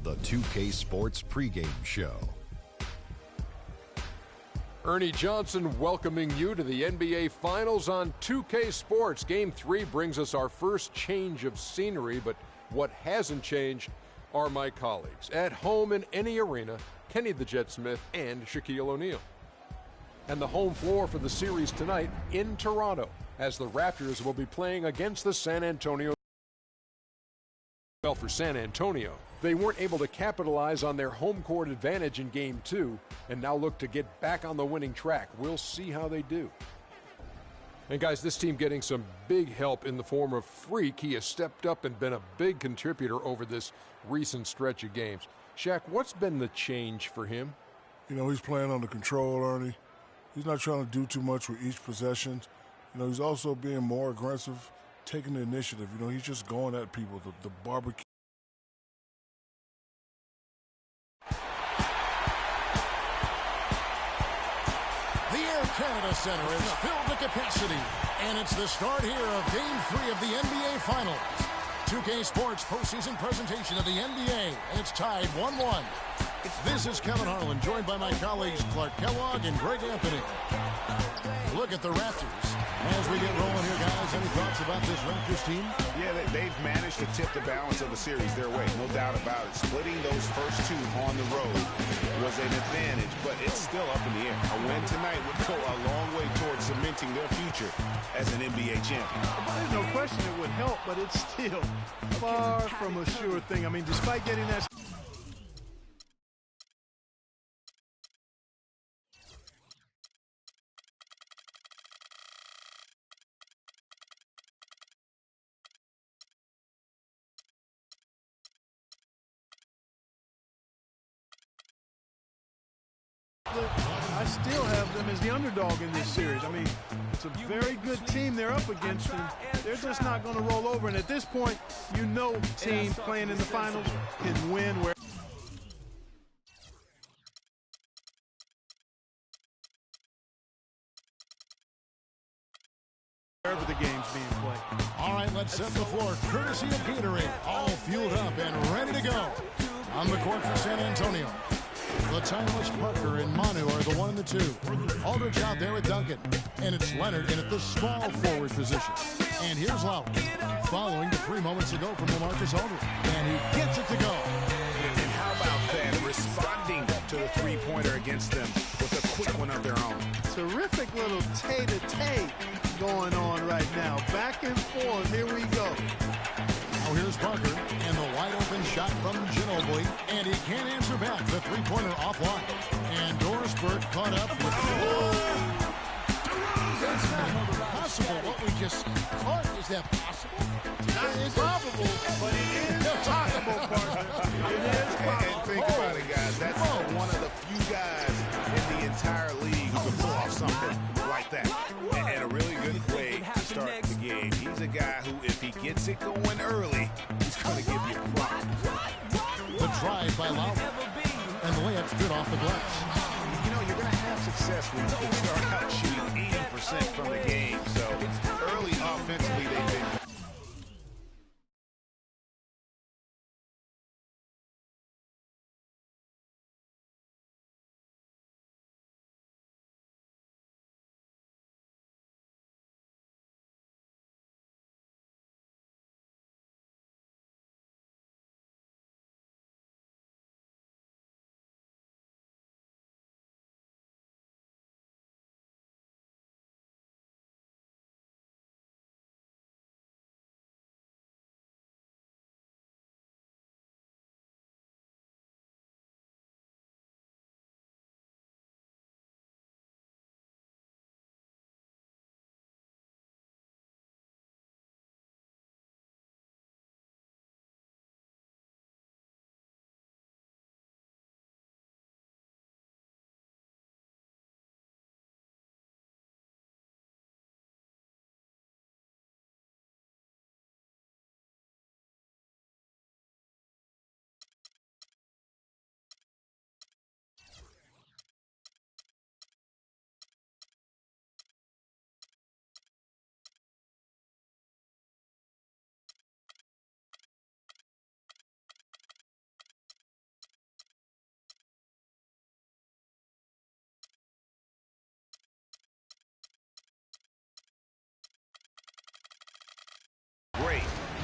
the 2K Sports pregame show. Ernie Johnson welcoming you to the NBA Finals on 2K Sports. Game 3 brings us our first change of scenery, but what hasn't changed are my colleagues. At home in any arena, Kenny the Jet Smith and Shaquille O'Neal. And the home floor for the series tonight in Toronto, as the Raptors will be playing against the San Antonio. Well, for San Antonio, they weren't able to capitalize on their home court advantage in Game 2 and now look to get back on the winning track. We'll see how they do. And guys, this team getting some big help in the form of Freak. He has stepped up and been a big contributor over this recent stretch of games. Shaq, what's been the change for him? You know, he's playing under control, Ernie. He's not trying to do too much with each possession. You know, he's also being more aggressive, taking the initiative. You know, he's just going at people, the barbecue. The Air Canada Center is filled to capacity, and it's the start here of Game 3 of the NBA Finals. 2K Sports postseason presentation of the NBA, and it's tied 1-1. This is Kevin Harlan, joined by my colleagues Clark Kellogg and Greg Anthony. Look at the Raptors. As we get rolling here, guys, any thoughts about this Raptors team? Yeah, they've managed to tip the balance of the series their way, no doubt about it. Splitting those first two on the road was an advantage, but it's still up in the air. A win tonight would go a long way towards cementing their future as an NBA champion. There's no question it would help, but it's still far from a sure thing. I mean, despite getting that... I still have them as the underdog in this series. I mean, it's a very good team they're up against, and they're just not going to roll over. And at this point, you know teams playing in the finals can win where wherever the game's being played. All right, let's set the floor. Courtesy of Gatorade, all fueled up and ready to go. On the court for San Antonio, the timeless Parker and Manu are the 1 and the 2. Aldridge out there with Duncan. And it's Leonard in at the small forward position. And here's Lowry, following the 3 moments ago from LaMarcus Aldridge. And he gets it to go. And how about that? Responding to the three-pointer against them with a quick one of their own. Terrific little tay-to-tay going on right now. Back and forth. Here we go. Now here's Parker, and the wide-open shot from Ginobili, and he can't answer back. The three-pointer offline. And Doris Burke caught up with That's not possible. What we just caught, is that possible? Not improbable, but it is possible, partner. It is possible. And think about it, guys. That's one of the few guys in the entire league who can pull off something like that. And a really good way to start the game. He's a guy who, if he gets it going early, he's going to give you a problem. The drive by Lowry, and the layup's good off the glass. You know, you're going to have success when you start out shooting 80% from the game. So early offensively, they've been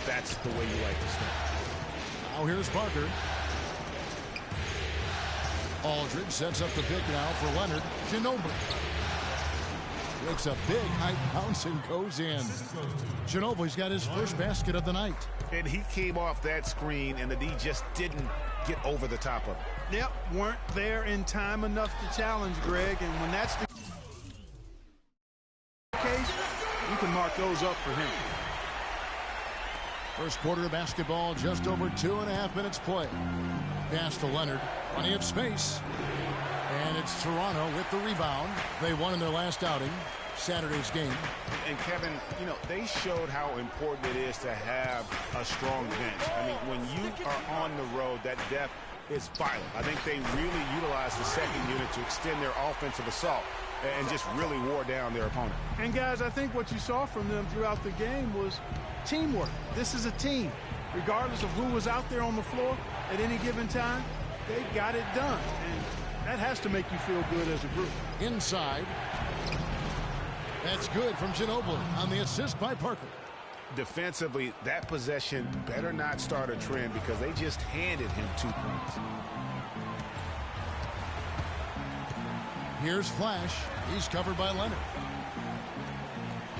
that's the way you like to start. Now here's Parker. Aldridge sets up the pick now for Leonard. Ginobili makes a big high bounce and goes in. Ginobili's got his first basket of the night. And he came off that screen, and the D just didn't get over the top of it. Yep, weren't there in time enough to challenge Greg, and when that's the case, you can mark those up for him. First quarter of basketball, just over 2.5 minutes play. Pass to Leonard, plenty of space. And it's Toronto with the rebound. They won in their last outing, Saturday's game. And Kevin, you know, they showed how important it is to have a strong bench. I mean, when you are on the road, that depth is vital. I think they really utilized the second unit to extend their offensive assault and just really wore down their opponent. And guys, I think what you saw from them throughout the game was teamwork. This is a team. Regardless of who was out there on the floor at any given time, they got it done. And that has to make you feel good as a group. Inside. That's good from Ginobili on the assist by Parker. Defensively, that possession better not start a trend because they just handed him 2 points. Here's Flash. He's covered by Leonard.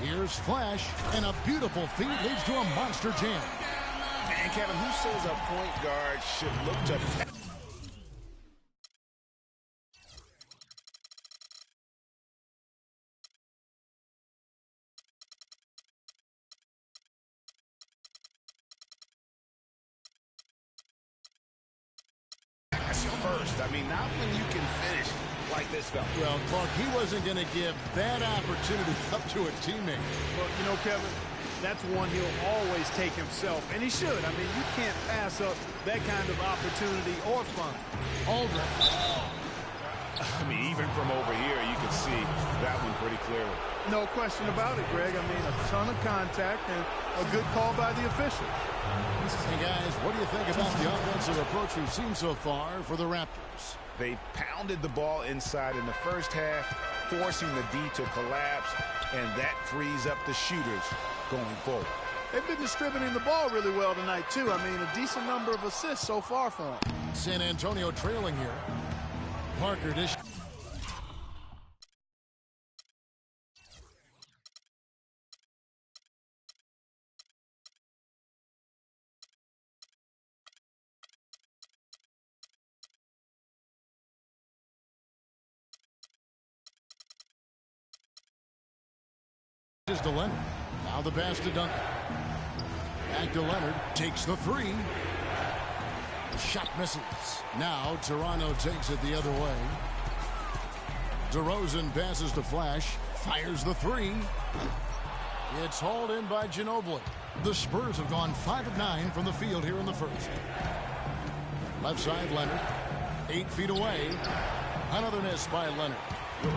Here's Flash, and a beautiful feed leads to a monster jam. And Kevin, who says a point guard should look to... first. I mean, not when you can finish like this fella. Well, Clark, he wasn't going to give that opportunity up to a teammate. Well, you know, Kevin, that's one he'll always take himself, and he should. I mean, you can't pass up that kind of opportunity or fun. Aldridge. I mean, even from over here, you can see that one pretty clearly. No question about it, Greg. I mean, a ton of contact and a good call by the official. Hey, guys, what do you think about the offensive approach we've seen so far for the Raptors? They pounded the ball inside in the first half, forcing the D to collapse, and that frees up the shooters going forward. They've been distributing the ball really well tonight, too. I mean, a decent number of assists so far for them. San Antonio trailing here. Parker dish. Is to Leonard. Now the pass to Duncan. Back to Leonard. Takes the three. The shot misses. Now Toronto takes it the other way. DeRozan passes to Flash. Fires the three. It's hauled in by Ginobili. The Spurs have gone 5 of 9 from the field here in the first. Left side, Leonard. 8 feet away. Another miss by Leonard.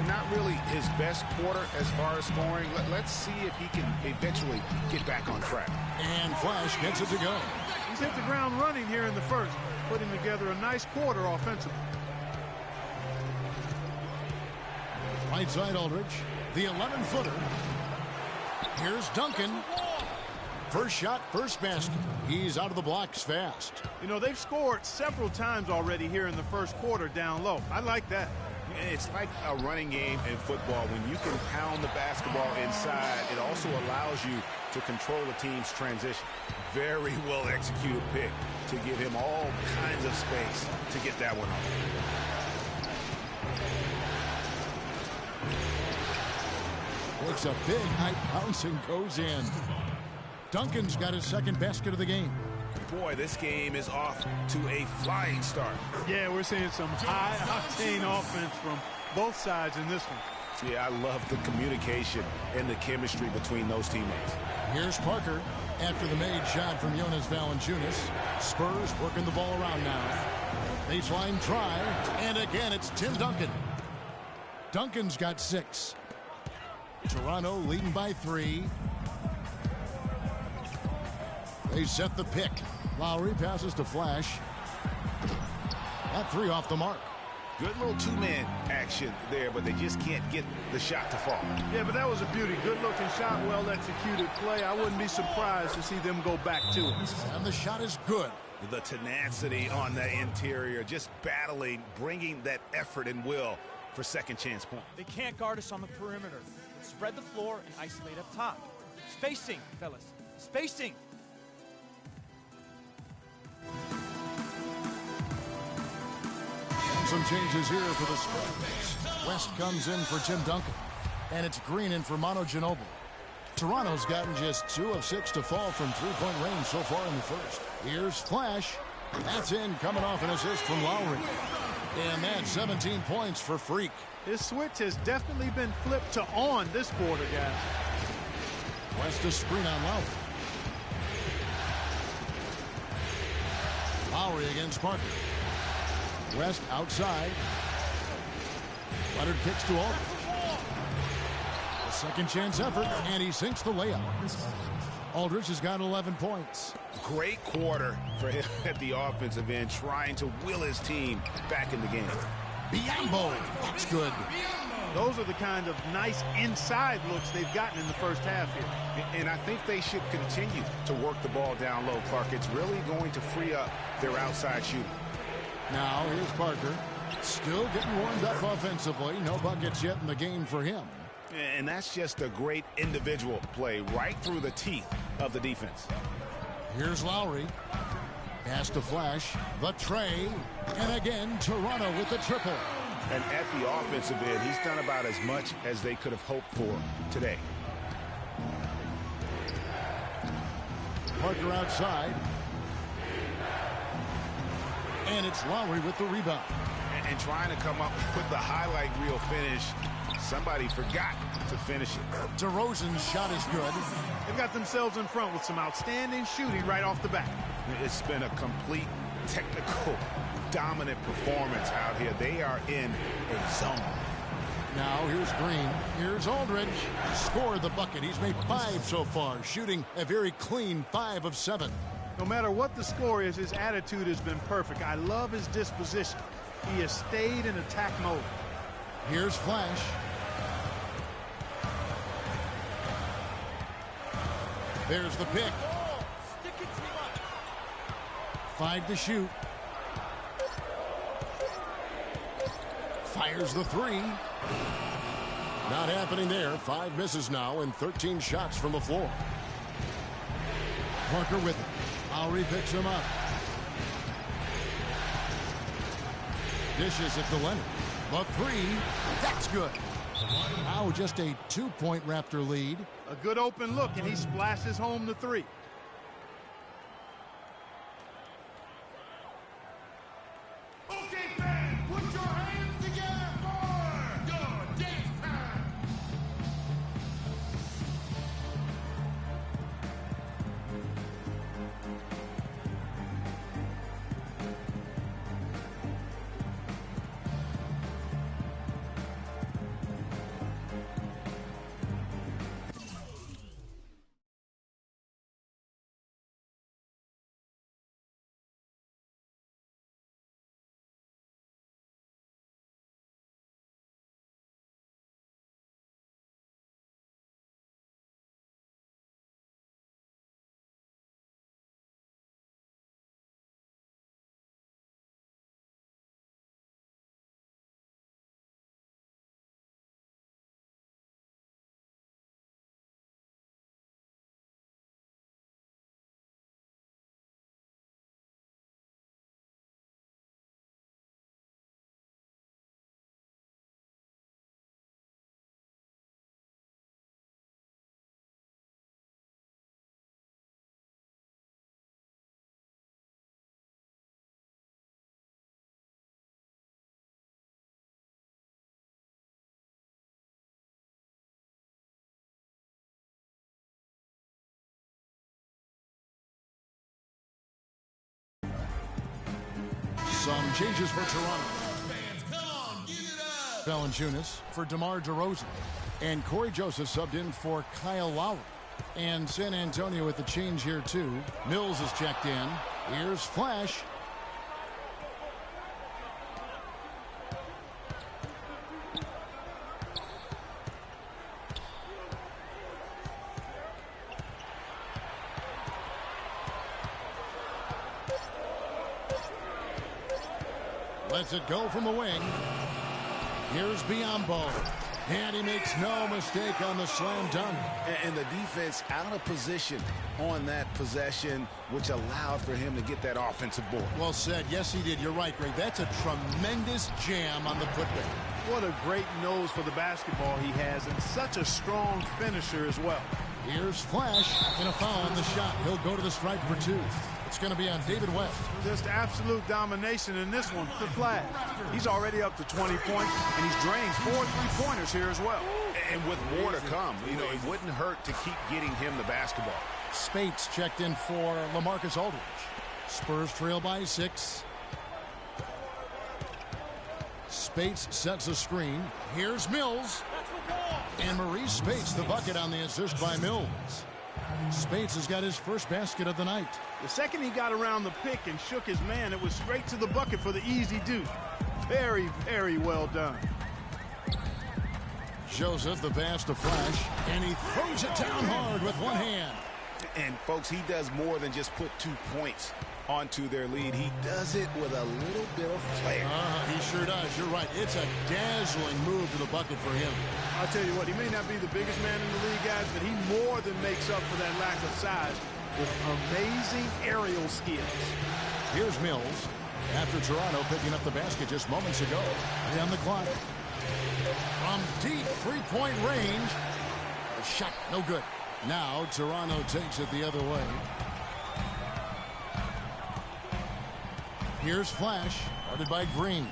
Not really his best quarter as far as scoring. Let's see if he can eventually get back on track. And Flash gets it to go. He's hit the ground running here in the first, putting together a nice quarter offensively. Right side, Aldridge. The 11-footer. Here's Duncan. First shot, first basket. He's out of the blocks fast. You know, they've scored several times already here in the first quarter down low. I like that. It's like a running game in football. When you can pound the basketball inside, it also allows you to control the team's transition. Very well executed pick to give him all kinds of space to get that one off. Makes a big high bounce and goes in. Duncan's got his second basket of the game. Boy, this game is off to a flying start. Yeah, we're seeing some high-octane offense from both sides in this one. Yeah, I love the communication and the chemistry between those teammates. Here's Parker after the made shot from Jonas Valanciunas. Spurs working the ball around now. Baseline try, and again it's Tim Duncan. Duncan's got 6. Toronto leading by 3. They set the pick. Lowry passes to Flash. That 3 off the mark. Good little two-man action there, but they just can't get the shot to fall. Yeah, but that was a beauty. Good-looking shot, well-executed play. I wouldn't be surprised to see them go back to it. And the shot is good. The tenacity on the interior, just battling, bringing that effort and will for second chance point. They can't guard us on the perimeter. Spread the floor and isolate up top. Spacing, fellas. Spacing. Some changes here for the Spurs. West comes in for Tim Duncan. And it's Green in for Manu Ginobili. Toronto's gotten just 2 of 6 to fall from three-point range so far in the first. Here's Flash. That's in, coming off an assist from Lowry. And that's 17 points for Freak. This switch has definitely been flipped to on this quarter, guys. West a screen on Lowry. Lowry against Parker. West outside. Leonard kicks to Aldridge. A second chance effort, and he sinks the layup. Aldridge has got 11 points. Great quarter for him at the offensive end, trying to will his team back in the game. Biyombo, that's good. Those are the kind of nice inside looks they've gotten in the first half here. And I think they should continue to work the ball down low, Clark. It's really going to free up their outside shooting. Now here's Parker. Still getting warmed up offensively. No buckets yet in the game for him. And that's just a great individual play right through the teeth of the defense. Here's Lowry. Pass to Flash. The tray. And again, Toronto with the triple. And at the offensive end, he's done about as much as they could have hoped for today. Parker outside. And it's Lowry with the rebound. And trying to come up with the highlight reel finish. Somebody forgot to finish it. DeRozan's shot is good. They've got themselves in front with some outstanding shooting right off the bat. It's been a complete technical, dominant performance out here. They are in a zone. Now here's Green. Here's Aldridge. Scored the bucket. He's made 5 so far, shooting a very clean 5 of 7. No matter what the score is, his attitude has been perfect. I love his disposition. He has stayed in attack mode. Here's Flash. There's the pick. 5 to shoot. Fires the 3. Not happening there. 5 misses now and 13 shots from the floor. Parker with it. Lowry picks him up. Dishes it to Leonard. The 3. That's good. Now just a 2-point Raptor lead. A good open look, and he splashes home the 3. Okay, fans, put your hands together for your dance time. Some changes for Toronto. Valanciunas for DeMar DeRozan. And Corey Joseph subbed in for Kyle Lowry. And San Antonio with the change here too. Mills is checked in. Here's Flash. Lets it go from the wing. Here's Biyombo. And he makes no mistake on the slam dunk. And the defense out of position on that possession, which allowed for him to get that offensive board. Well said. Yes, he did. You're right, Greg. That's a tremendous jam on the putback. What a great nose for the basketball he has, and such a strong finisher as well. Here's Flash, and a foul on the shot. He'll go to the stripe for 2. It's going to be on David West. Just absolute domination in this one for Flash. He's already up to 20 points, and he's drained 4 3-pointers here as well. And with more to come, it wouldn't hurt to keep getting him the basketball. Spates checked in for LaMarcus Aldridge. Spurs trail by 6. Spates sets a screen. Here's Mills. And Maurice Spates, the bucket on the assist by Mills. Spates has got his first basket of the night. The second he got around the pick and shook his man, it was straight to the bucket for the easy deuce. Very, very well done. Joseph, the pass to Flash, and he throws it down hard with one hand. And, folks, he does more than just put 2 points onto their lead. He does it with a little bit of flair. He sure does. You're right. It's a dazzling move to the bucket for him. I'll tell you what, he may not be the biggest man in the league, guys, but he more than makes up for that lack of size with amazing aerial skills. Here's Mills. After Toronto picking up the basket just moments ago. On the clock. From deep three-point range. The shot, no good. Now Toronto takes it the other way. Here's Flash, guarded by Green.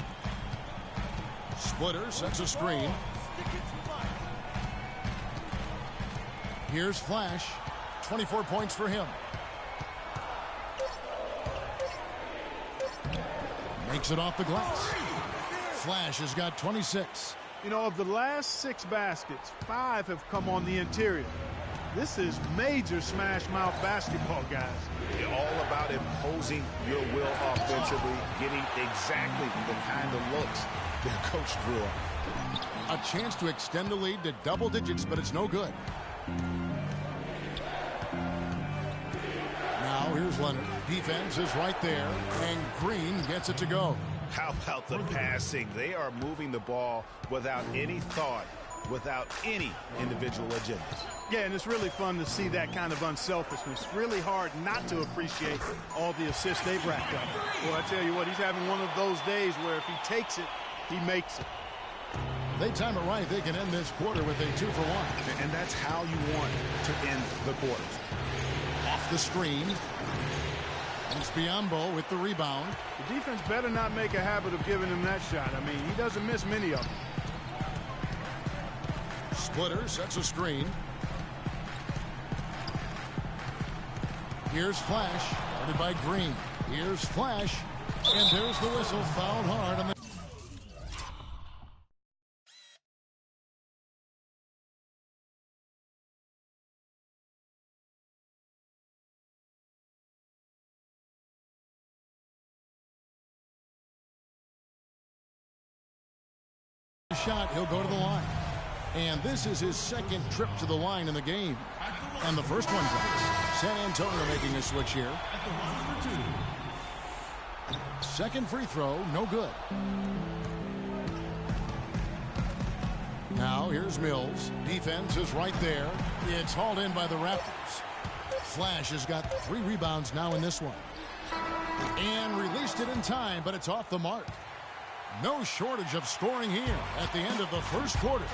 Splitter sets a screen. Here's Flash, 24 points for him. Makes it off the glass. Flash has got 26. You know, of the last 6 baskets, 5 have come on the interior. This is major smash mouth basketball, guys. All about imposing your will offensively, getting exactly the kind of looks their coach drew up. A chance to extend the lead to double digits, but it's no good. Now here's Leonard. Defense is right there, and Green gets it to go. How about the passing? They are moving the ball without any thought, without any individual agendas. Yeah, and it's really fun to see that kind of unselfishness. Really hard not to appreciate all the assists they've racked up. Well, I tell you what, he's having one of those days where if he takes it, he makes it. If they time it right, they can end this quarter with a 2-for-1. And that's how you want to end the quarters. Off the screen. And it's Biyombo with the rebound. The defense better not make a habit of giving him that shot. I mean, he doesn't miss many of them. Splitter sets a screen. Here's Flash, guarded by Green. Here's Flash, and there's the whistle, fouled hard on the... shot, he'll go to the line. And this is his second trip to the line in the game. And the first one drops. San Antonio making a switch here. Second free throw, no good. Now here's Mills. Defense is right there. It's hauled in by the Raptors. Flash has got 3 rebounds now in this one. And released it in time, but it's off the mark. No shortage of scoring here at the end of the first quarter.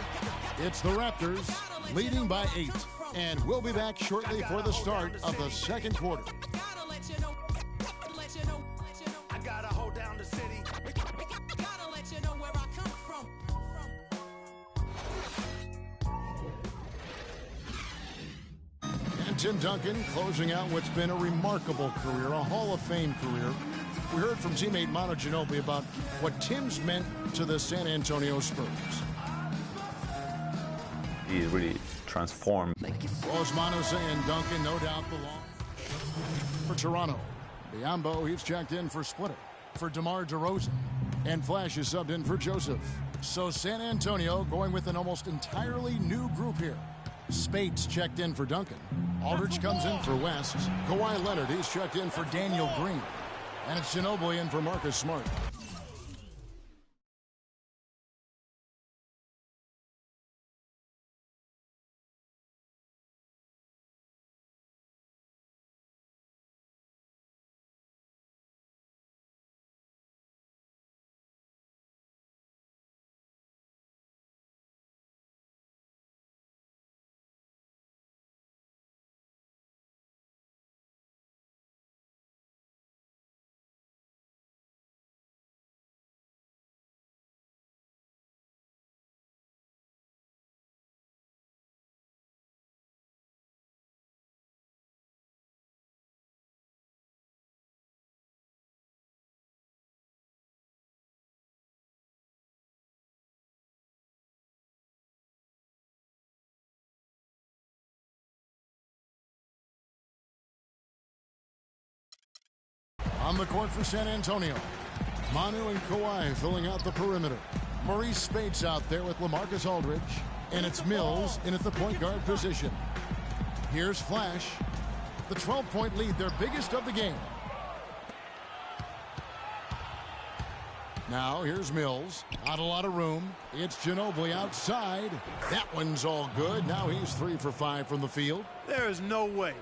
It's the Raptors leading by 8. And we'll be back shortly for the start of the second quarter. And Tim Duncan closing out what's been a remarkable career, a Hall of Fame career. We heard from teammate Manu Ginobili about what Tim's meant to the San Antonio Spurs. He really transformed. Was Manu saying Duncan no doubt belongs for Toronto. Biyombo, he's checked in for Splitter. For DeMar DeRozan. And Flash is subbed in for Joseph. So San Antonio going with an almost entirely new group here. Spates checked in for Duncan. Aldridge comes in for West. Kawhi Leonard, he's checked in for Daniel Green. And it's Ginobili in for Marcus Smart. On the court for San Antonio, Manu and Kawhi filling out the perimeter. Maurice Speights out there with LaMarcus Aldridge. And it's Mills in at the point guard position. Here's Flash. The 12-point lead, their biggest of the game. Now here's Mills. Not a lot of room. It's Ginobili outside. That one's all good. Now he's 3 for 5 from the field. There is no way.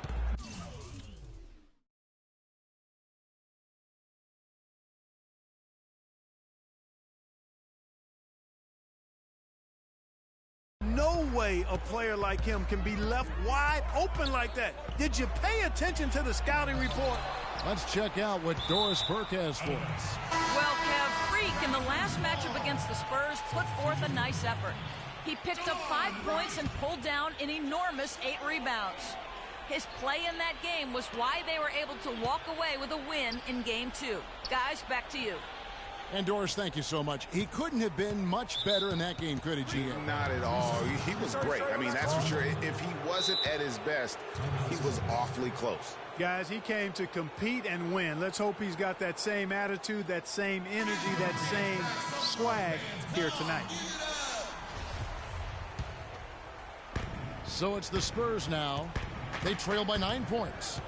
No way a player like him can be left wide open like that. Did you pay attention to the scouting report? Let's check out what Doris Burke has for us. Well, Kev, Freak in the last matchup against the Spurs put forth a nice effort. He picked up 5 points and pulled down an enormous 8 rebounds. His play in that game was why they were able to walk away with a win in Game 2. Guys, back to you. And Doris, thank you so much. He couldn't have been much better in that game, could he, GM? Not at all. He was great. I mean, that's for sure. If he wasn't at his best, he was awfully close. Guys, he came to compete and win. Let's hope he's got that same attitude, that same energy, that same swag here tonight. So it's the Spurs now. They trail by 9 points.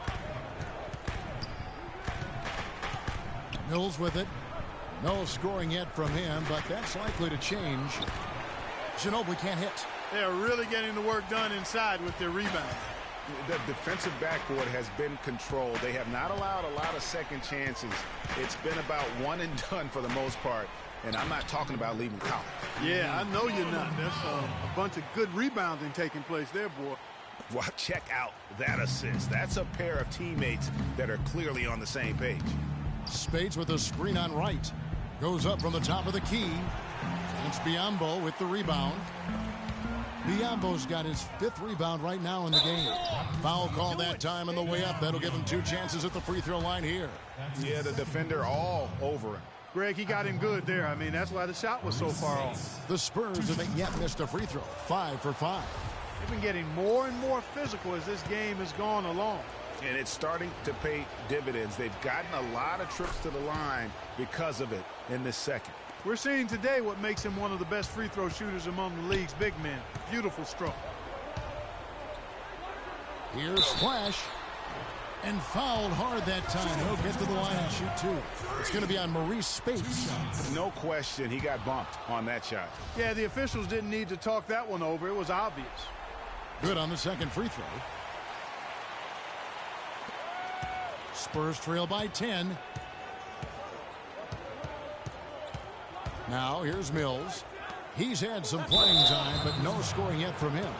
Mills with it. No scoring yet from him, but that's likely to change. Ginobili can't hit. They're really getting the work done inside with their rebound. The defensive backboard has been controlled. They have not allowed a lot of second chances. It's been about one and done for the most part, and I'm not talking about leaving college. Yeah, I know you're not. There's a bunch of good rebounding taking place there, boy. Well, check out that assist. That's a pair of teammates that are clearly on the same page. Speights with a screen on right. Goes up from the top of the key. It's Biyombo with the rebound. Biyombo's got his 5th rebound right now in the game. Foul call that time on the way up. That'll give him 2 chances at the free throw line here. Yeah, the defender all over him. Greg, he got him good there. I mean, that's why the shot was so far off. The Spurs haven't yet missed a free throw. 5 for 5. They've been getting more and more physical as this game has gone along. And it's starting to pay dividends. They've gotten a lot of trips to the line because of it in this second. We're seeing today what makes him one of the best free throw shooters among the league's big men. Beautiful stroke. Here's Flash. And fouled hard that time. He'll get to the line and shoot 2. It's going to be on Maurice Speights. No question he got bumped on that shot. Yeah, the officials didn't need to talk that one over. It was obvious. Good on the second free throw. Spurs trail by 10. Now here's Mills. He's had some playing time, but no scoring yet from him.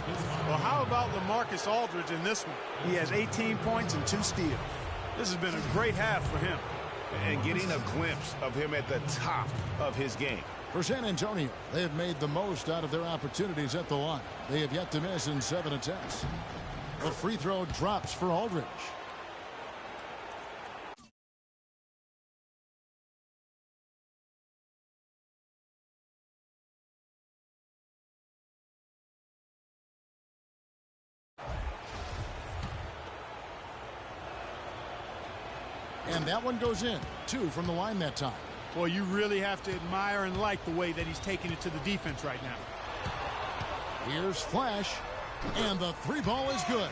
Well, how about LaMarcus Aldridge in this one? He has 18 points and 2 steals. This has been a great half for him. And getting a glimpse of him at the top of his game. For San Antonio, they have made the most out of their opportunities at the line. They have yet to miss in 7 attempts. The free throw drops for Aldridge. And that one goes in. 2 from the line that time. Well, you really have to admire and like the way that he's taking it to the defense right now. Here's Flash. And the 3 ball is good.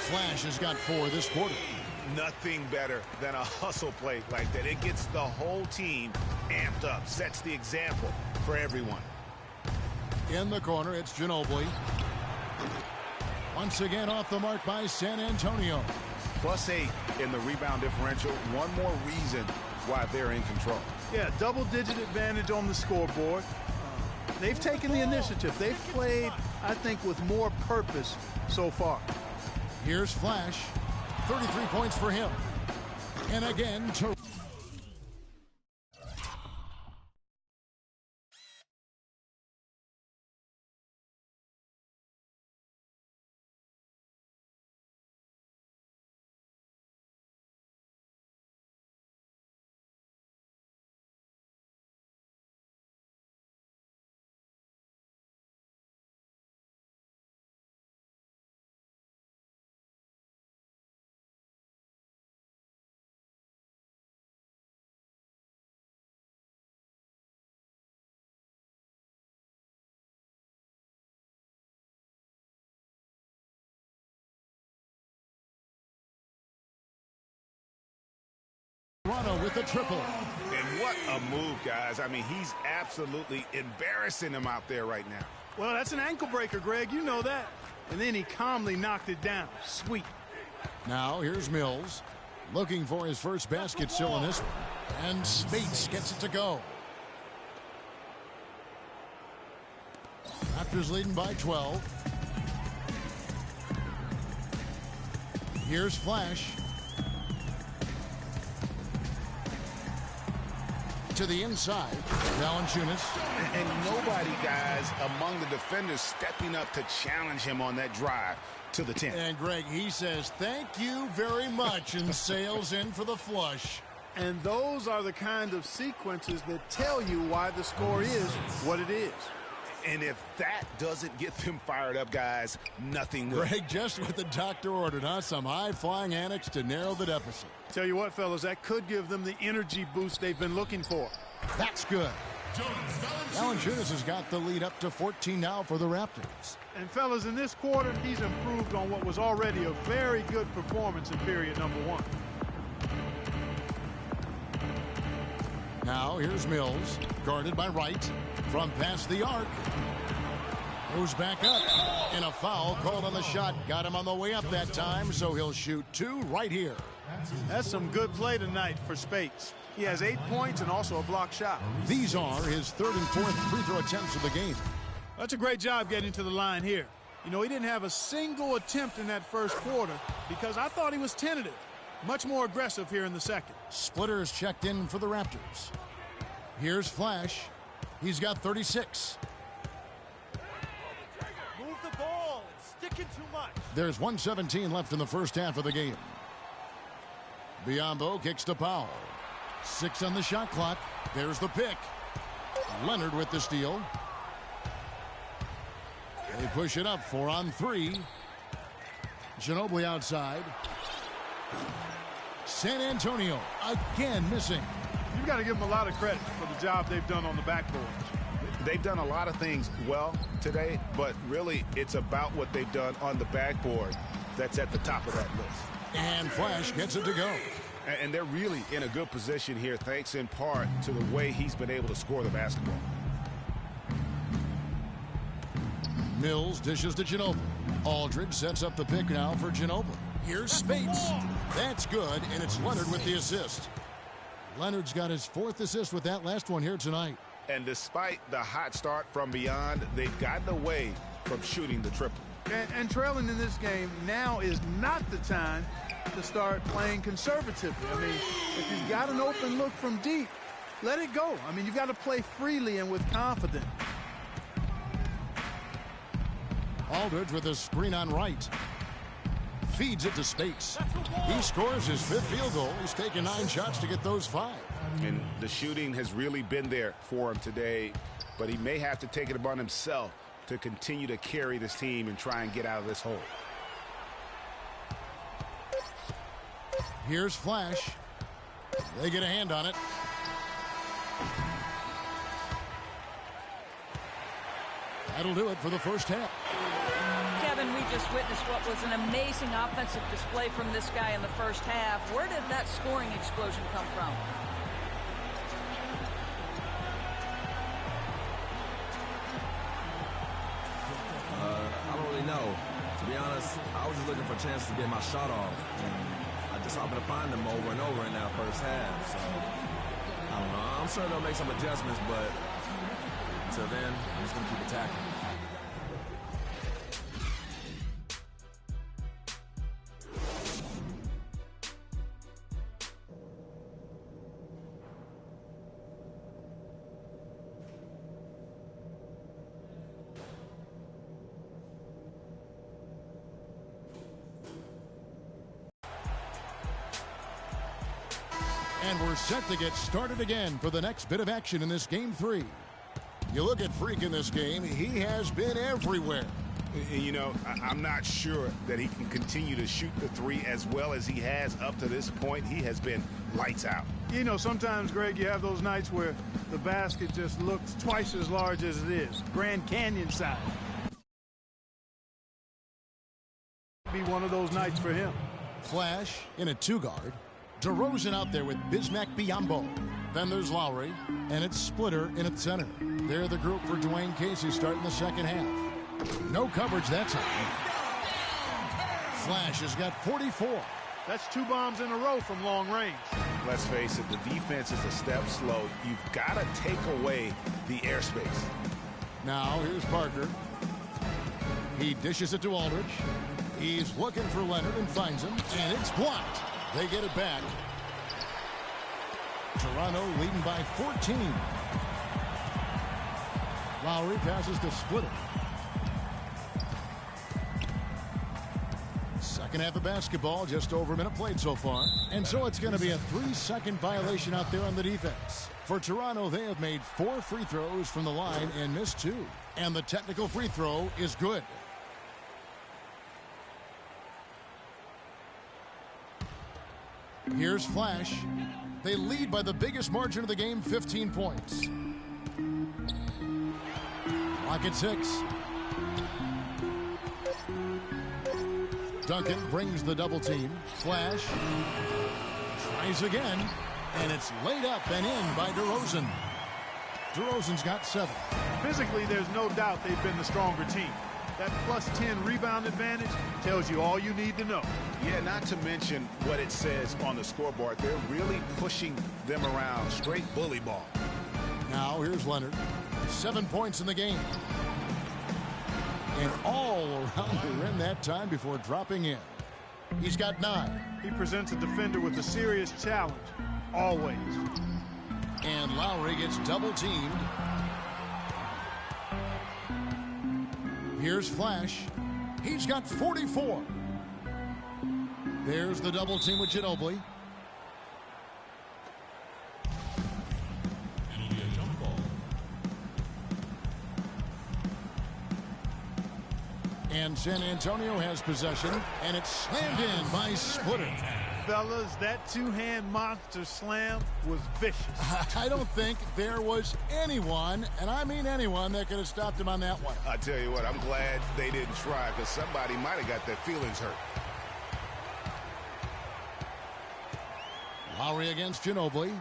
Flash has got 4 this quarter. Nothing better than a hustle play like that. It gets the whole team amped up. Sets the example for everyone. In the corner, it's Ginobili. Once again off the mark by San Antonio. +8 in the rebound differential. One more reason why they're in control. Yeah, double-digit advantage on the scoreboard. They've taken the initiative. They've played, I think, with more purpose so far. Here's Flash. 33 points for him. And again, Toronto with a triple. And what a move, guys. I mean, he's absolutely embarrassing him out there right now. Well, that's an ankle breaker, Greg. You know that. And then he calmly knocked it down. Sweet. Now here's Mills. Looking for his first basket still in this one. And Spates gets it to go. Raptors leading by 12. Here's Flash. To the inside. Valanciunas. And nobody, guys, among the defenders stepping up to challenge him on that drive to the 10. And Greg, he says, thank you very much, and sails in for the flush. And those are the kind of sequences that tell you why the score is what it is. And if that doesn't get them fired up, guys, nothing will. Greg, just what the doctor ordered, huh? Some high-flying annex to narrow the deficit. Tell you what, fellas, that could give them the energy boost they've been looking for. That's good. Valanciunas has got the lead up to 14 now for the Raptors. And, fellas, in this quarter, he's improved on what was already a very good performance in period number 1. Now here's Mills, guarded by Wright. From past the arc. Goes back up. And a foul called on the shot. Got him on the way up that time, so he'll shoot 2 right here. That's some good play tonight for Spates. He has 8 points and also a block shot. These are his 3rd and 4th free throw attempts of the game. That's a great job getting to the line here. You know, he didn't have a single attempt in that first quarter because I thought he was tentative. Much more aggressive here in the second. Splitters checked in for the Raptors. Here's Flash. He's got 36. Move the ball. It's sticking too much. There's 1:17 left in the first half of the game. Biyombo kicks to Powell. 6 on the shot clock. There's the pick. Leonard with the steal. They push it up 4 on 3. Ginobili outside. San Antonio again missing. You've got to give them a lot of credit for the job they've done on the backboard. They've done a lot of things well today, but really it's about what they've done on the backboard that's at the top of that list. And Flash gets it to go. And they're really in a good position here, thanks in part to the way he's been able to score the basketball. Mills dishes to Ginobili. Aldridge sets up the pick now for Ginobili. Here's Spates. That's good, and it's Leonard with the assist. Leonard's got his 4th assist with that last one here tonight. And despite the hot start from beyond, they've gotten away from shooting the triple. And trailing in this game, now is not the time to start playing conservatively. I mean, if you've got an open look from deep, let it go. I mean, you've got to play freely and with confidence. Aldridge with a screen on Wright. Feeds it to Spates. He scores his 5th field goal. He's taken 9 shots to get those 5. And the shooting has really been there for him today, but he may have to take it upon himself to continue to carry this team and try and get out of this hole. Here's Flash. They get a hand on it. That'll do it for the first half. Kevin, we just witnessed what was an amazing offensive display from this guy in the first half. Where did that scoring explosion come from? I don't really know. To be honest, I was just looking for a chance to get my shot off. And I just happened to find them over and over in that first half. So, I don't know. I'm sure they'll make some adjustments, but until then, I'm just going to keep attacking. And we're set to get started again for the next bit of action in this Game 3. You look at Freak in this game, he has been everywhere. You know, I'm not sure that he can continue to shoot the 3 as well as he has up to this point. He has been lights out. You know, sometimes, Greg, you have those nights where the basket just looks twice as large as it is. Grand Canyon size. Be one of those nights for him. Flash in a 2-guard. DeRozan out there with Bismack Biyombo. Then there's Lowry, and it's Splitter in at center. They're the group for Dwayne Casey starting the second half. No coverage that time. Flash has got 44. That's 2 bombs in a row from long range. Let's face it, the defense is a step slow. You've got to take away the airspace. Now here's Parker. He dishes it to Aldridge. He's looking for Leonard and finds him, and it's blocked. They get it back. Toronto leading by 14. Lowry passes to Splitter. Second half of basketball, just over a minute played so far. And so it's going to be a 3-second violation out there on the defense. For Toronto, they have made 4 free throws from the line and missed 2. And the technical free throw is good. Here's Flash. They lead by the biggest margin of the game, 15 points. Clock at 6. Duncan brings the double team. Flash tries again, and it's laid up and in by DeRozan. DeRozan's got 7. Physically, there's no doubt they've been the stronger team. That plus 10 rebound advantage tells you all you need to know. Yeah, not to mention what it says on the scoreboard. They're really pushing them around. Straight bully ball. Now here's Leonard. 7 points in the game. And all around the rim that time before dropping in. He's got 9. He presents a defender with a serious challenge. Always. And Lowry gets double teamed. Here's Flash. He's got 44. There's the double team with Ginobili. And San Antonio has possession, and it's slammed in by Splitter. Fellas, that 2-hand monster slam was vicious. I don't think there was anyone, and I mean anyone, that could have stopped him on that one. I tell you what, I'm glad they didn't try, because somebody might have got their feelings hurt. Lowry against Ginobili.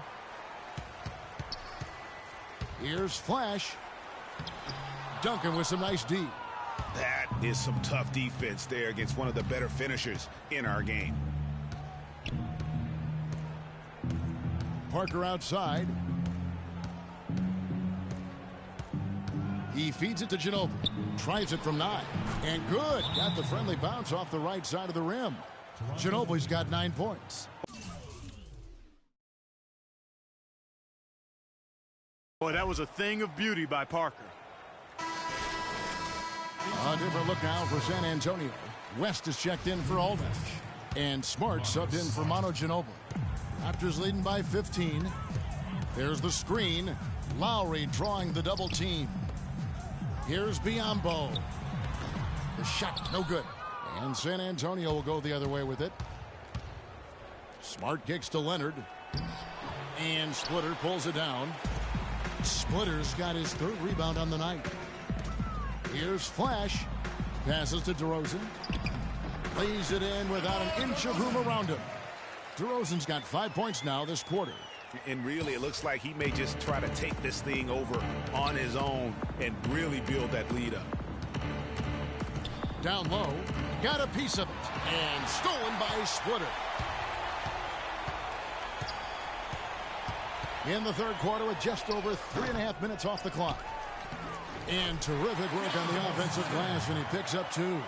Here's Flash. Duncan with some nice D. That is some tough defense there against one of the better finishers in our game. Parker outside. He feeds it to Ginobili. Tries it from 9. And good. Got the friendly bounce off the right side of the rim. Ginobili's got 9 points. Boy, that was a thing of beauty by Parker. A different look now for San Antonio. West is checked in for Aldridge. And Smart subbed in for Manu Ginobili. Raptors leading by 15. There's the screen. Lowry drawing the double team. Here's Biyombo. The shot, no good. And San Antonio will go the other way with it. Smart kicks to Leonard. And Splitter pulls it down. Splitter's got his 3rd rebound on the night. Here's Flash. Passes to DeRozan. Lays it in without an inch of room around him. DeRozan's got 5 points now this quarter. And really, it looks like he may just try to take this thing over on his own and really build that lead up. Down low. Got a piece of it. And stolen by Splitter. In the 3rd quarter with just over 3.5 minutes off the clock. And terrific work on the offensive glass, and he picks up 2.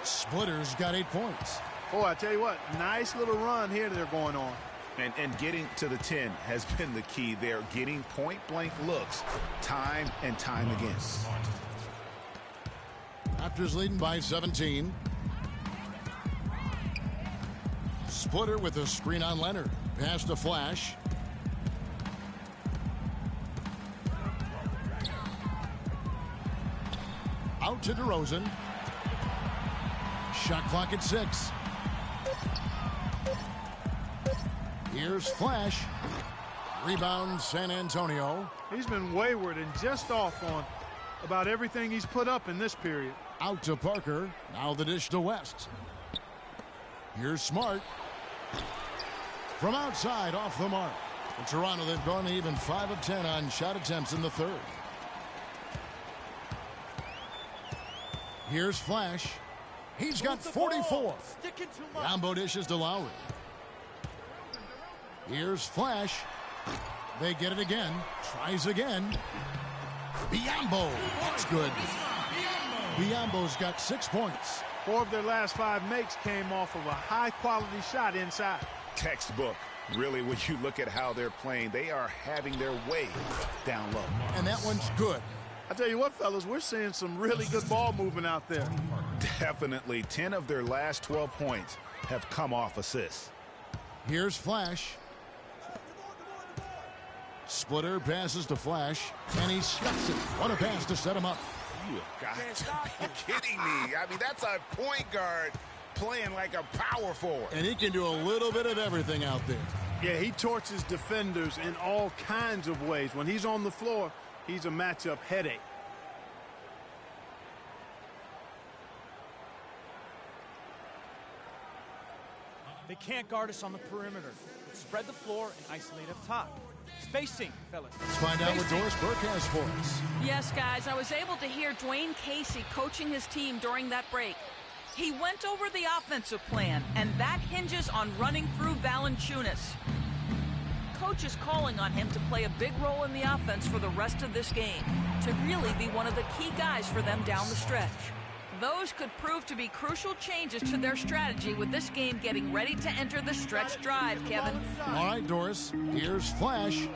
Splitter's got 8 points. Boy, I tell you what, nice little run here that they're going on. And getting to the 10 has been the key there. Getting point-blank looks time and time again. Raptors leading by 17. Splitter with a screen on Leonard. Pass to Flash. Out to DeRozan. Shot clock at 6. Here's Flash. Rebound San Antonio. He's been wayward and just off on about everything he's put up in this period. Out to Parker. Now the dish to West. Here's Smart. From outside, off the mark. In Toronto, they've gone even 5 of 10 on shot attempts in the third. Here's Flash. He's got 44. Biyombo dishes to Lowry. Here's Flash. They get it again. Tries again. Biyombo. That's good. Biyombo's got 6 points. 4 of their last 5 makes came off of a high-quality shot inside. Textbook. Really, when you look at how they're playing, they are having their way down low. And that one's good. I tell you what, fellas, we're seeing some really good ball movement out there. Definitely. 10 of their last 12 points have come off assists. Here's Flash. Splitter passes to Flash, and he stuffs it. What a pass to set him up. You have got to be kidding me. I mean, that's a point guard playing like a power forward. And he can do a little bit of everything out there. Yeah, he torches defenders in all kinds of ways. When he's on the floor, he's a matchup headache. They can't guard us on the perimeter. Spread the floor and isolate up top. Spacing, fellas. Let's find out what Doris Burke has for us. Yes, guys, I was able to hear Dwayne Casey coaching his team during that break. He went over the offensive plan, and that hinges on running through Valanciunas. Coach is calling on him to play a big role in the offense for the rest of this game, to really be one of the key guys for them down the stretch. Those could prove to be crucial changes to their strategy with this game getting ready to enter the stretch drive, Kevin. All right, Doris, here's Flash.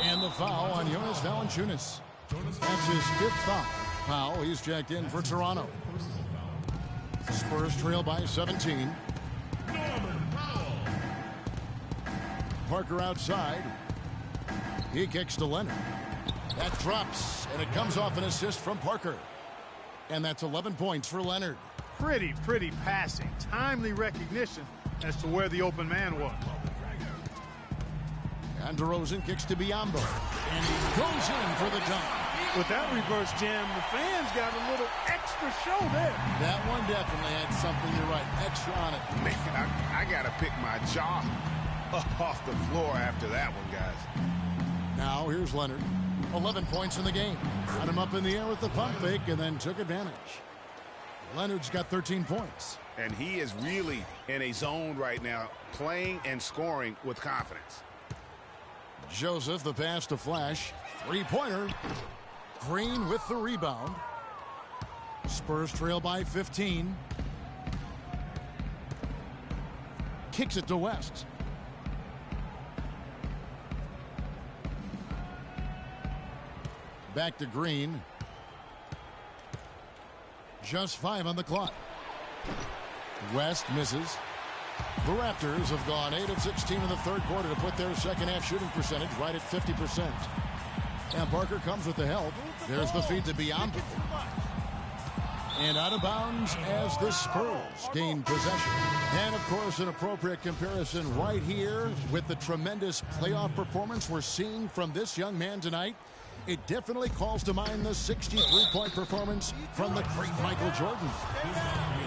And the foul on Jonas Valanciunas. That's his 5th foul. Foul, he's checked in for Toronto. Spurs trail by 17. Parker outside. He kicks to Leonard. That drops, and it comes off an assist from Parker. And that's 11 points for Leonard. Pretty passing. Timely recognition as to where the open man was. And DeRozan kicks to Biyombo. And he goes in for the dunk. With that reverse jam, the fans got a little extra show there. That one definitely had something, you're right, extra on it. Man, I got to pick my jaw off the floor after that one, guys. Now here's Leonard. 11 points in the game. Got him up in the air with the pump fake and then took advantage. Leonard's got 13 points. And he is really in a zone right now, playing and scoring with confidence. Joseph, the pass to Flash. 3-pointer. Green with the rebound. Spurs trail by 15. Kicks it to West. Back to Green. Just 5 on the clock. West misses. The Raptors have gone 8 of 16 in the third quarter to put their second half shooting percentage right at 50%. And Parker comes with the help. There's the feed to Biyombo. And out of bounds as the Spurs gain possession. And, of course, an appropriate comparison right here with the tremendous playoff performance we're seeing from this young man tonight. It definitely calls to mind the 63-point performance from the great Michael Jordan.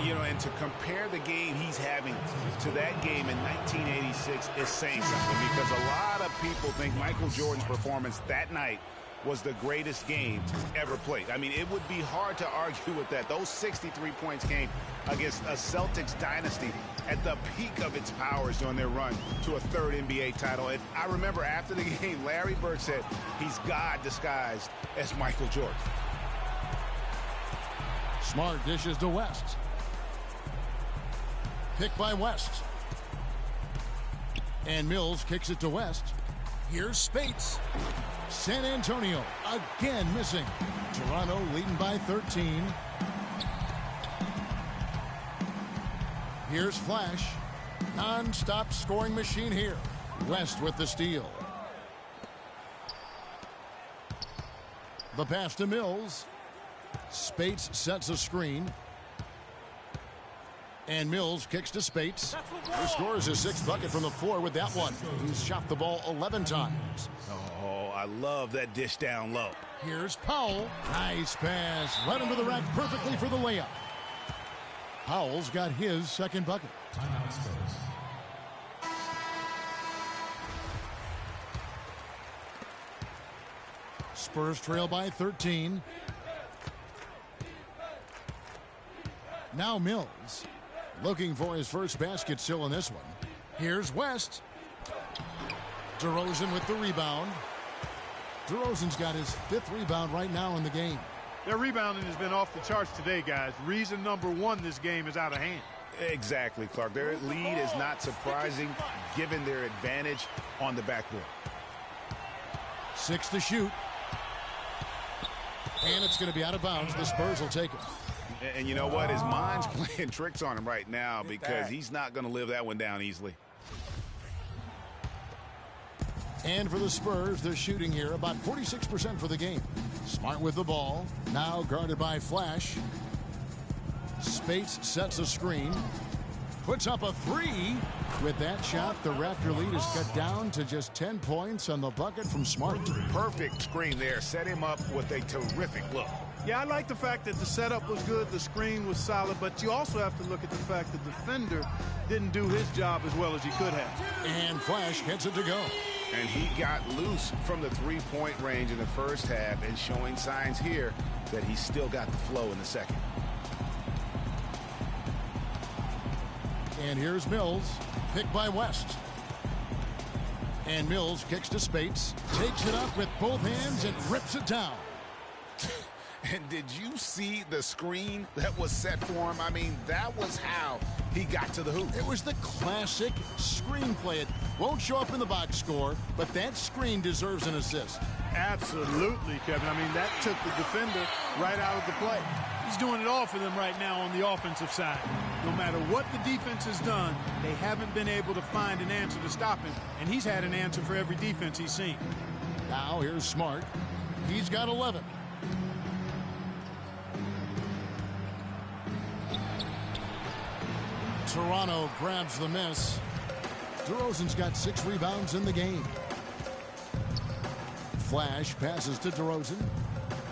You know, and to compare the game he's having to that game in 1986 is saying something, because a lot of people think Michael Jordan's performance that night was the greatest game ever played. I mean, it would be hard to argue with that. Those 63 points came against a Celtics dynasty at the peak of its powers during their run to a 3rd NBA title. And I remember after the game, Larry Bird said he's God disguised as Michael Jordan. Smart dishes to West. Pick by West. And Mills kicks it to West. Here's Spates. San Antonio again missing. Toronto leading by 13. Here's Flash. Non-stop scoring machine here. West with the steal. The pass to Mills. Spates sets a screen. And Mills kicks to Spates. He scores his 6th bucket from the floor with that one. He's shot the ball 11 times. Oh, I love that dish down low. Here's Powell. Nice pass. Right into the rack perfectly for the layup. Powell's got his 2nd bucket. Spurs trail by 13. Now Mills looking for his first basket still in this one. Here's West. DeRozan with the rebound. DeRozan's got his 5th rebound right now in the game. Their rebounding has been off the charts today, guys. Reason number one, this game is out of hand. Exactly, Clark. Their lead is not surprising given their advantage on the backboard. 6 to shoot. And it's going to be out of bounds. The Spurs will take it. And you know what? His mind's playing tricks on him right now because he's not going to live that one down easily. And for the Spurs, they're shooting here about 46% for the game. Smart with the ball. Now guarded by Flash. Spates sets a screen. Puts up a 3. With that shot, the Raptor lead is cut down to just 10 points on the bucket from Smart. Perfect screen there. Set him up with a terrific look. Yeah, I like the fact that the setup was good, the screen was solid, but you also have to look at the fact that the defender didn't do his job as well as he could have. And Flash gets it to go. And he got loose from the three-point range in the first half and showing signs here that he's still got the flow in the second. And here's Mills, picked by West. And Mills kicks to Spates, takes it up with both hands and rips it down. And did you see the screen that was set for him? I mean, that was how he got to the hoop. It was the classic screenplay. It won't show up in the box score, but that screen deserves an assist. Absolutely, Kevin. I mean, that took the defender right out of the play. He's doing it all for them right now on the offensive side. No matter what the defense has done, they haven't been able to find an answer to stop him, and he's had an answer for every defense he's seen. Now here's Smart. He's got 11. Toronto grabs the miss. DeRozan's got 6 rebounds in the game. Flash passes to DeRozan.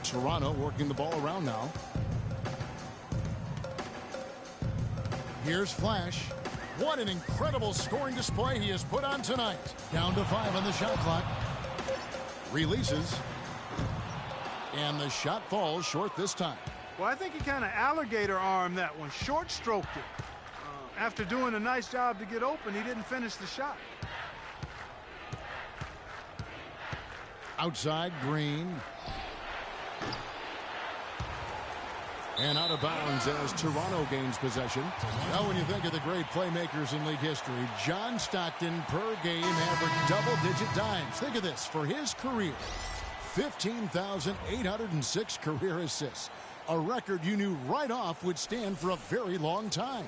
Toronto working the ball around now. Here's Flash. What an incredible scoring display he has put on tonight. Down to 5 on the shot clock. Releases. And the shot falls short this time. Well, I think he kind of alligator armed that one. Short stroked it. After doing a nice job to get open, he didn't finish the shot. Outside, Green. And out of bounds as Toronto gains possession. Now, when you think of the great playmakers in league history, John Stockton per game averaged double-digit dimes. Think of this. For his career, 15,806 career assists. A record you knew right off would stand for a very long time.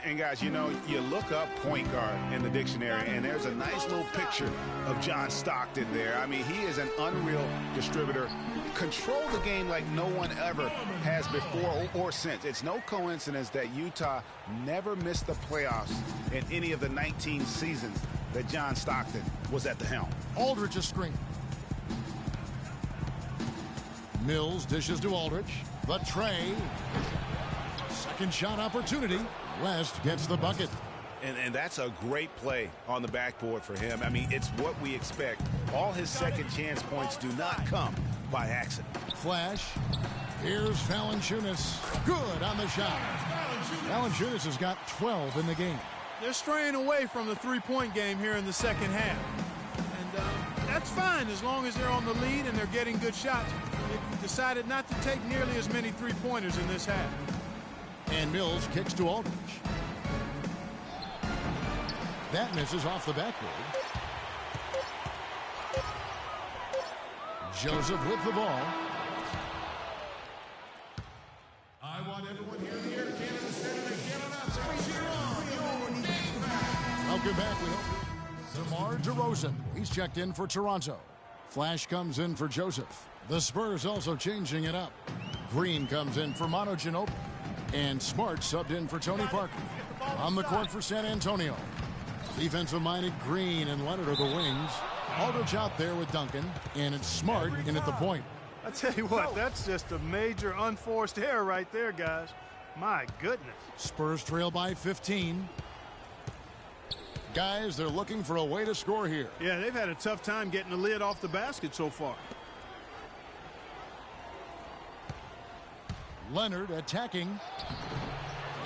And guys, you know, you look up point guard in the dictionary, and there's a nice little picture of John Stockton there. I mean, he is an unreal distributor. Control the game like no one ever has before or since. It's no coincidence that Utah never missed the playoffs in any of the 19 seasons that John Stockton was at the helm. Aldridge a screen. Mills dishes to Aldridge. The tray. Second shot opportunity. West gets the bucket. And that's a great play on the backboard for him. I mean, it's what we expect. All his second chance points do not come by accident. Flash. Here's Valanciunas. Good on the shot. Valanciunas has got 12 in the game. They're straying away from the three-point game here in the second half. And that's fine as long as they're on the lead and they're getting good shots. They've decided not to take nearly as many three-pointers in this half. And Mills kicks to Aldridge. That misses off the backboard. Joseph with the ball. I want everyone here in the Air Canada Center to get on up. Welcome back. DeMar DeRozan. He's checked in for Toronto. Flash comes in for Joseph. The Spurs also changing it up. Green comes in for Manu Ginobili. And Smart subbed in for Tony Parker. On the court for San Antonio. Defensive-minded Green and Leonard are the wings. Aldridge out there with Duncan. And it's Smart in at the point. I tell you what, that's just a major unforced error right there, guys. My goodness. Spurs trail by 15. Guys, they're looking for a way to score here. Yeah, they've had a tough time getting the lid off the basket so far. Leonard attacking.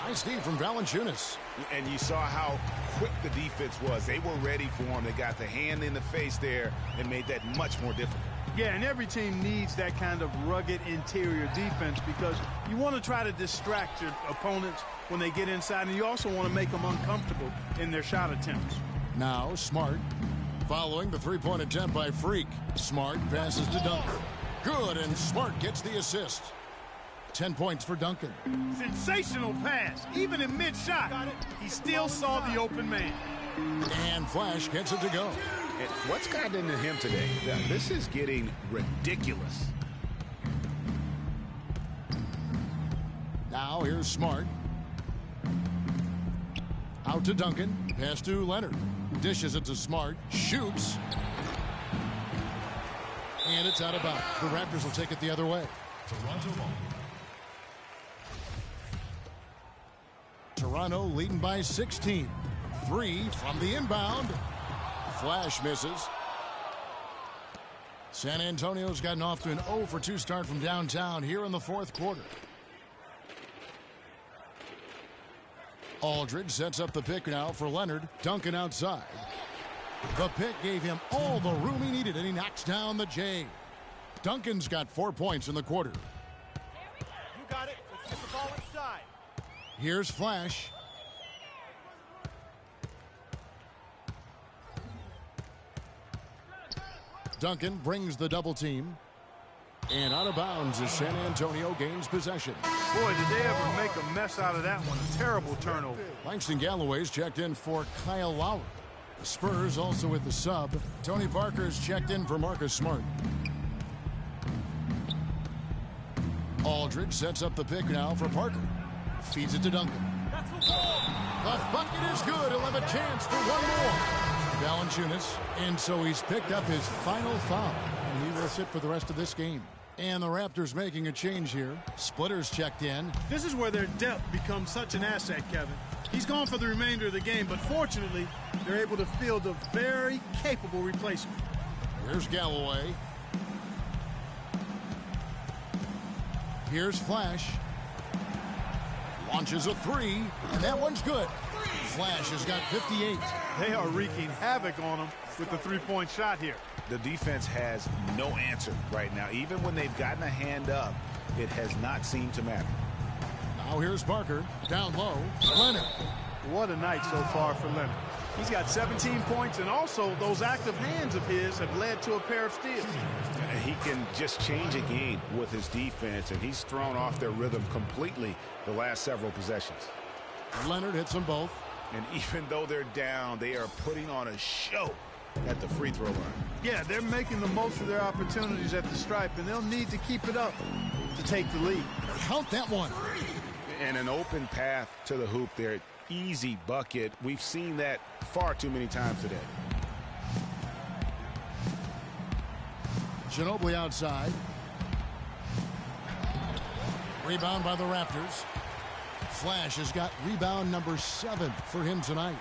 Nice D from Valanciunas. And you saw how quick the defense was. They were ready for him. They got the hand in the face there and made that much more difficult. Yeah, and every team needs that kind of rugged interior defense because you want to try to distract your opponents when they get inside, and you also want to make them uncomfortable in their shot attempts. Now Smart following the three-point attempt by Freak. Smart passes to Duncan. Good, and Smart gets the assist. 10 points for Duncan. Sensational pass. Even in mid-shot, he still saw the open man. And Flash gets it to go. And what's gotten into him today? This is getting ridiculous. Now here's Smart. Out to Duncan. Pass to Leonard. Dishes it to Smart. Shoots. And it's out of bounds. The Raptors will take it the other way. Toronto leading by 16. 3 from the inbound. Flash misses. San Antonio's gotten off to an 0-for-2 start from downtown here in the fourth quarter. Aldridge sets up the pick now for Leonard. Duncan outside. The pick gave him all the room he needed, and he knocks down the J. Duncan's got 4 points in the quarter. You got it. Let's get the ball inside. Here's Flash. Duncan brings the double team. And out of bounds as San Antonio gains possession. Boy, did they ever make a mess out of that one. A terrible turnover. Langston Galloway's checked in for Kyle Lowry. The Spurs also with the sub. Tony Parker's checked in for Marcus Smart. Aldridge sets up the pick now for Parker. Feeds it to Duncan. The bucket is good. He'll have a chance for one more. Valanciunas, and so he's picked up his final foul. And he will sit for the rest of this game. And the Raptors making a change here. Splitter's checked in. This is where their depth becomes such an asset, Kevin. He's gone for the remainder of the game, but fortunately, they're able to field a very capable replacement. Here's Galloway. Here's Flash. Launches a three, and that one's good. Flash has got 58. They are wreaking havoc on him with the three-point shot here. The defense has no answer right now. Even when they've gotten a hand up, it has not seemed to matter. Now here's Parker. Down low. Leonard. What a night so far for Leonard. He's got 17 points, and also those active hands of his have led to a pair of steals. He can just change a game with his defense, and he's thrown off their rhythm completely the last several possessions. Leonard hits them both. And even though they're down, they are putting on a show at the free throw line. Yeah, they're making the most of their opportunities at the stripe, and they'll need to keep it up to take the lead. Count that one. And an open path to the hoop there. Easy bucket. We've seen that far too many times today. Ginobili outside. Rebound by the Raptors. Flash has got rebound number 7 for him tonight.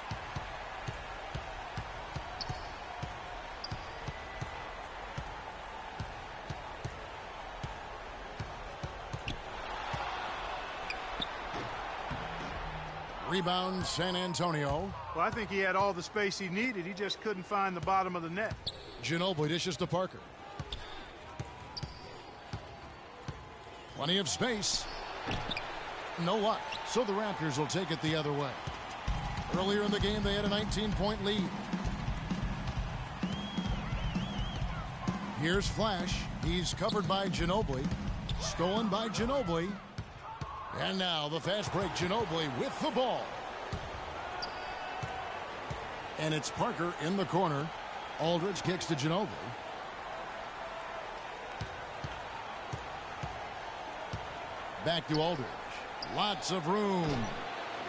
Rebound San Antonio. Well, I think he had all the space he needed. He just couldn't find the bottom of the net. Ginobili dishes to Parker. Plenty of space. No luck. So the Raptors will take it the other way. Earlier in the game, they had a 19-point lead. Here's Flash. He's covered by Ginobili. Stolen by Ginobili. And now the fast break. Ginobili with the ball. And it's Parker in the corner. Aldridge kicks to Ginobili. Back to Aldridge. Lots of room.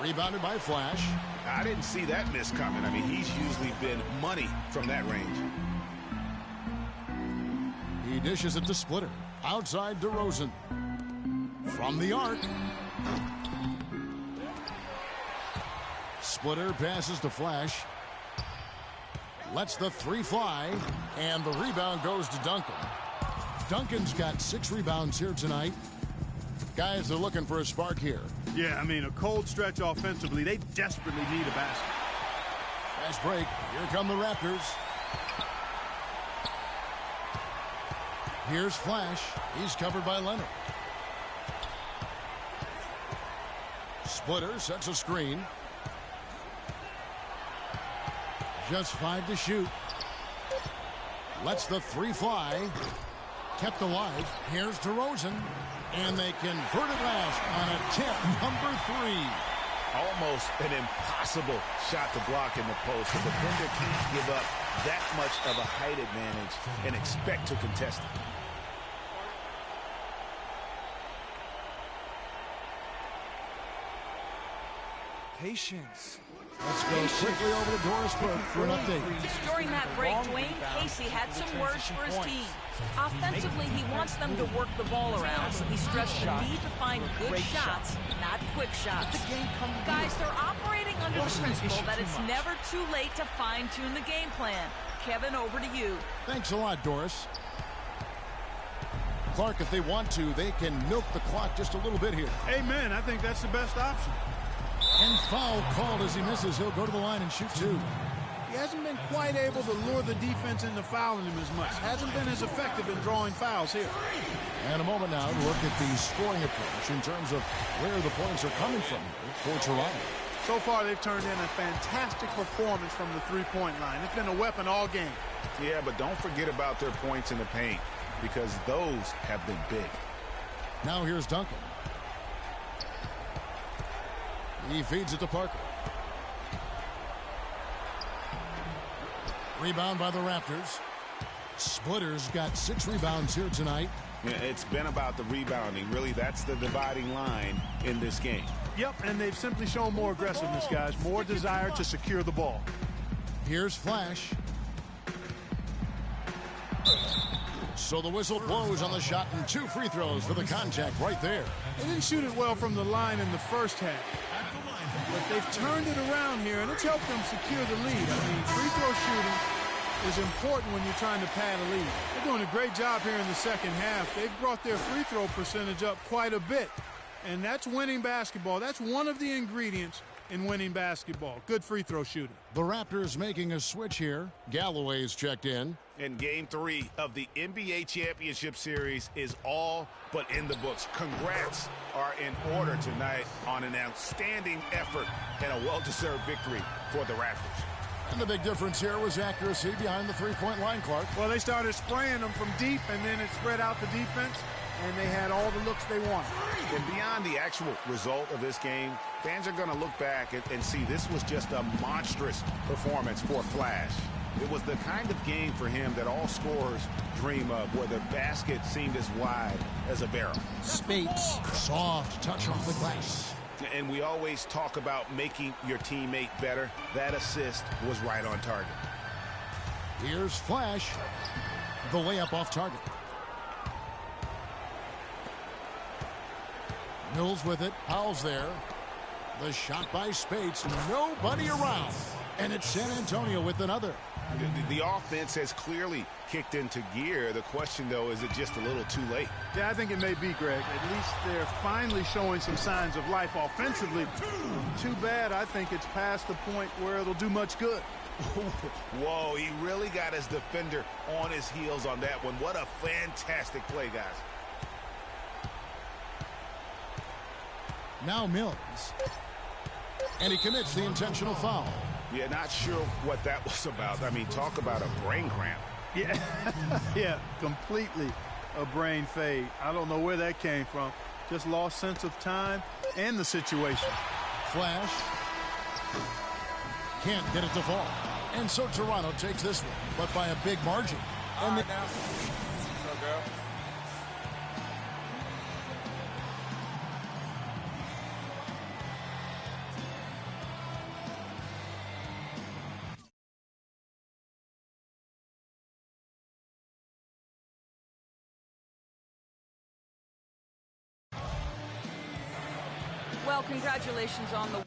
Rebounded by Flash. I didn't see that miss coming. I mean, he's usually been money from that range. He dishes it to Splitter. Outside DeRozan. From the arc. Splitter passes to Flash. Lets the three fly. And the rebound goes to Duncan. Duncan's got 6 rebounds here tonight. Guys, they're looking for a spark here. Yeah, I mean, a cold stretch offensively. They desperately need a basket. Fast break. Here come the Raptors. Here's Flash. He's covered by Leonard. Splitter sets a screen. Just 5 to shoot. Lets the 3 fly. Kept alive. Here's DeRozan. And they convert it last on attempt number 3. Almost an impossible shot to block in the post. The defender can't give up that much of a height advantage and expect to contest it. Patience. Let's go quickly over to Doris Burke for an update. During that break, Dwayne Casey had some words for his team. Offensively, he wants them to work the ball around, so he stressed the need to find good shots, not quick shots. Guys, they're operating under the principle that it's never too late to fine-tune the game plan. Kevin, over to you. Thanks a lot, Doris. Clark, if they want to, they can milk the clock just a little bit here. Amen. I think that's the best option. And foul called as he misses. He'll go to the line and shoot 2. He hasn't been quite able to lure the defense into fouling him as much. Hasn't been as effective in drawing fouls here. And a moment now to look at the scoring approach in terms of where the points are coming from for Toronto. So far, they've turned in a fantastic performance from the three-point line. It's been a weapon all game. Yeah, but don't forget about their points in the paint, because those have been big. Now here's Duncan. He feeds it to Parker. Rebound by the Raptors. Splitter's got 6 rebounds here tonight. Yeah, it's been about the rebounding. Really, that's the dividing line in this game. Yep, and they've simply shown more aggressiveness, guys. More desire to secure the ball. Here's Flash. So the whistle blows on the shot and 2 free throws for the contact right there. They didn't shoot it well from the line in the first half. But they've turned it around here, and it's helped them secure the lead. I mean, free throw shooting is important when you're trying to pad a lead. They're doing a great job here in the second half. They've brought their free throw percentage up quite a bit. And that's winning basketball. That's one of the ingredients in winning basketball. Good free throw shooting. The Raptors making a switch here. Galloway's checked in. And Game 3 of the NBA Championship Series is all but in the books. Congrats are in order tonight on an outstanding effort and a well-deserved victory for the Raptors. And the big difference here was accuracy behind the three-point line, Clark. Well, they started spraying them from deep, and then it spread out the defense, and they had all the looks they wanted. And beyond the actual result of this game, fans are going to look back and see this was just a monstrous performance for Flash. It was the kind of game for him that all scorers dream of, where the basket seemed as wide as a barrel. Spates, soft touch off the glass. And we always talk about making your teammate better. That assist was right on target. Here's Flash. The layup off target. Mills with it. Powell's there. The shot by Spates. Nobody around. And it's San Antonio with another. The offense has clearly kicked into gear. The question, though, is it just a little too late? Yeah, I think it may be, Greg. At least they're finally showing some signs of life offensively. Too bad. I think it's past the point where it'll do much good. Whoa, he really got his defender on his heels on that one. What a fantastic play, guys. Now Mills. And he commits the intentional foul. Yeah, not sure what that was about. I mean, talk about a brain cramp. Yeah, yeah, completely a brain fade. I don't know where that came from. Just lost sense of time and the situation. Flash. Can't get it to fall. And so Toronto takes this one, but by a big margin. And Well, congratulations on the